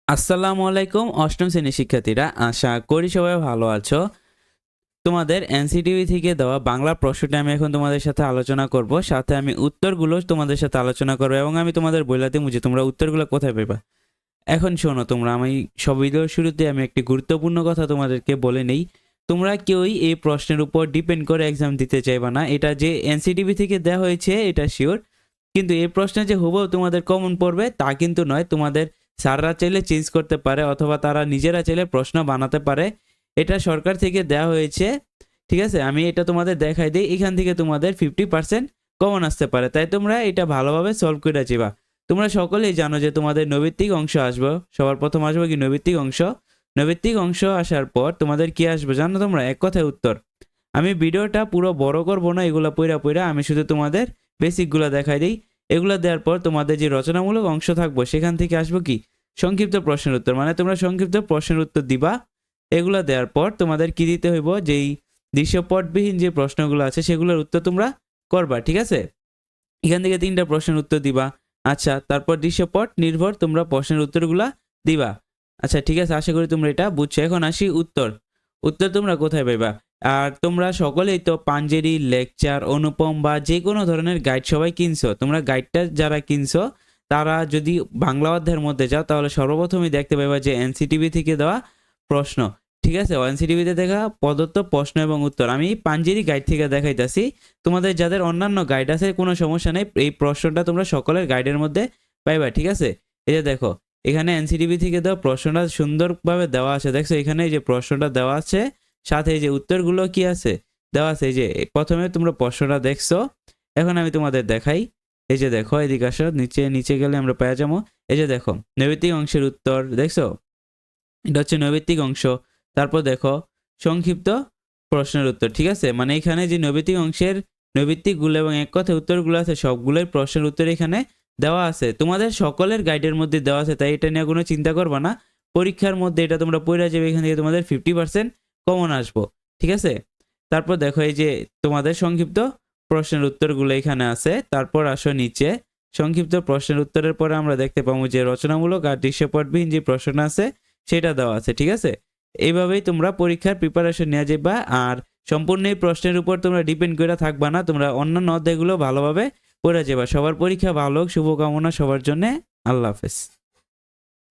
আসসালামু আলাইকুম অষ্টম শ্রেণীর শিক্ষার্থীরা, আশা করি সবাই ভালো আছো। তোমাদের এনসিটিভি থেকে দেওয়া বাংলা প্রশ্নটা আমি এখন তোমাদের সাথে আলোচনা করব, সাথে আমি উত্তরগুলো তোমাদের সাথে আলোচনা করব এবং আমি তোমাদের বলে দেবো যে তোমরা উত্তরগুলো কোথায় পাবা। এখন শোনো, তোমরা আমি সব ভিডিওর শুরুতে আমি একটি গুরুত্বপূর্ণ কথা তোমাদেরকে বলে নেই। তোমরা কেউই এই প্রশ্নের উপর ডিপেন্ড করে এক্সাম দিতে চাইবা না। এটা যে এনসিটিভি থেকে দেওয়া হয়েছে এটা শিওর, কিন্তু এই প্রশ্নে যে হুবহু তোমাদের কমন পড়বে তা কিন্তু নয়। তোমাদের স্যাররা চাইলে চেঞ্জ করতে পারে অথবা তারা নিজেরা চাইলে প্রশ্ন বানাতে পারে। এটা সরকার থেকে দেওয়া হয়েছে, ঠিক আছে। আমি এটা তোমাদের দেখাই দিই, এখান থেকে তোমাদের 50% কমন আসতে পারে, তাই তোমরা এটা ভালোভাবে সলভ করে যাবা। তোমরা সকলেই জানো যে তোমাদের নৈবিত্তিক অংশ আসবে, সবার প্রথম আসবে কি নৈবিত্তিক অংশ। নৈবিত্তিক অংশ আসার পর তোমাদের কি আসবে জানো তোমরা? এক কথায় উত্তর। আমি ভিডিওটা পুরো বড় করবো না, এগুলো পইরা আমি শুধু তোমাদের বেসিকগুলো দেখাই দিই। এগুলো দেওয়ার পর তোমাদের যে রচনামূলক অংশ থাকবো সেখান থেকে আসবো কি সংক্ষিপ্ত প্রশ্নের উত্তর, মানে তোমরা সংক্ষিপ্ত প্রশ্নের উত্তর দিবা। এগুলো দেওয়ার পর তোমাদের কি দিতে হইব, যেই দৃশ্যপটবিহীন যে প্রশ্নগুলো আছে সেগুলোর উত্তর তোমরা করবা, ঠিক আছে। এখান থেকে 3টা প্রশ্নের উত্তর দিবা। আচ্ছা, তারপর দৃশ্যপট নির্ভর তোমরা প্রশ্নের উত্তরগুলা দিবা। আচ্ছা ঠিক আছে, আশা করি তোমরা এটা বুঝছো। এখন আসি উত্তর। উত্তর তোমরা কোথায় পাইবা? আর তোমরা সকলেই তো পাঞ্জেরি, লেকচার, অনুপম বা যে কোনো ধরনের গাইড সবাই কিনছো। তোমরা গাইডটা যারা কিনছো তারা যদি বাংলা অধ্যায়ের মধ্যে যাও তাহলে সর্বপ্রথমই দেখতে পাইবা যে এনসিটিভি থেকে দেওয়া প্রশ্ন, ঠিক আছে। এনসিটিভিতে দেখা প্রদত্ত প্রশ্ন এবং উত্তর আমি পাঞ্জেরি গাইড থেকে দেখাইতাছি। তোমাদের যাদের অন্যান্য গাইড আছে কোনো সমস্যা নেই, এই প্রশ্নটা তোমরা সকলের গাইডের মধ্যে পাইবা, ঠিক আছে। এই যে দেখো, এখানে এনসিটিভি থেকে দেওয়া প্রশ্নটা সুন্দরভাবে দেওয়া আছে, দেখছো এখানে এই যে প্রশ্নটা দেওয়া আছে, সাথে এই যে উত্তরগুলো কি আছে দেওয়া আছে। এই যে প্রথমে তোমরা প্রশ্নটা দেখছো, এখন আমি তোমাদের দেখাই। এই যে দেখো, এদিকে আসো, নিচে নিচে গেলে আমরা পেয়ে যাবো। এই যে দেখো নৈবিত্তিক অংশের উত্তর, দেখছো এটা হচ্ছে নৈবিত্তিক অংশ। তারপর দেখো সংক্ষিপ্ত প্রশ্নের উত্তর, ঠিক আছে। মানে এখানে যে নৈবিত্তিক অংশের নৈবিত্তিকগুলো এবং এক কথায় উত্তরগুলো আছে সবগুলোই প্রশ্নের উত্তর এখানে দেওয়া আছে। তোমাদের সকলের গাইডের মধ্যে দেওয়া আছে, তাই এটা নিয়ে কোনো চিন্তা করবা না। পরীক্ষার মধ্যে এটা তোমরা পড়ে যাবে, এখান থেকে তোমাদের 50% কমন আসবো, ঠিক আছে। তারপর দেখো এই যে তোমাদের সংক্ষিপ্ত প্রশ্নের উত্তরগুলো এখানে আছে। তারপর আসো নিচে, সংক্ষিপ্ত প্রশ্নের উত্তরের পরে আমরা দেখতে পাবো যে রচনামূলক আর দৃশ্যপটবিহীন যে প্রশ্ন আছে সেটা দেওয়া আছে, ঠিক আছে। এইভাবেই তোমরা পরীক্ষার প্রিপারেশন নিয়ে যাবা। আর সম্পূর্ণ এই প্রশ্নের উপর তোমরা ডিপেন্ড করে থাকবা না, তোমরা অন্যান্য অধ্যায়গুলো ভালোভাবে পড়ে যাবা। সবার পরীক্ষা ভালো হোক, শুভকামনা সবার জন্য। আল্লাহ হাফেজ।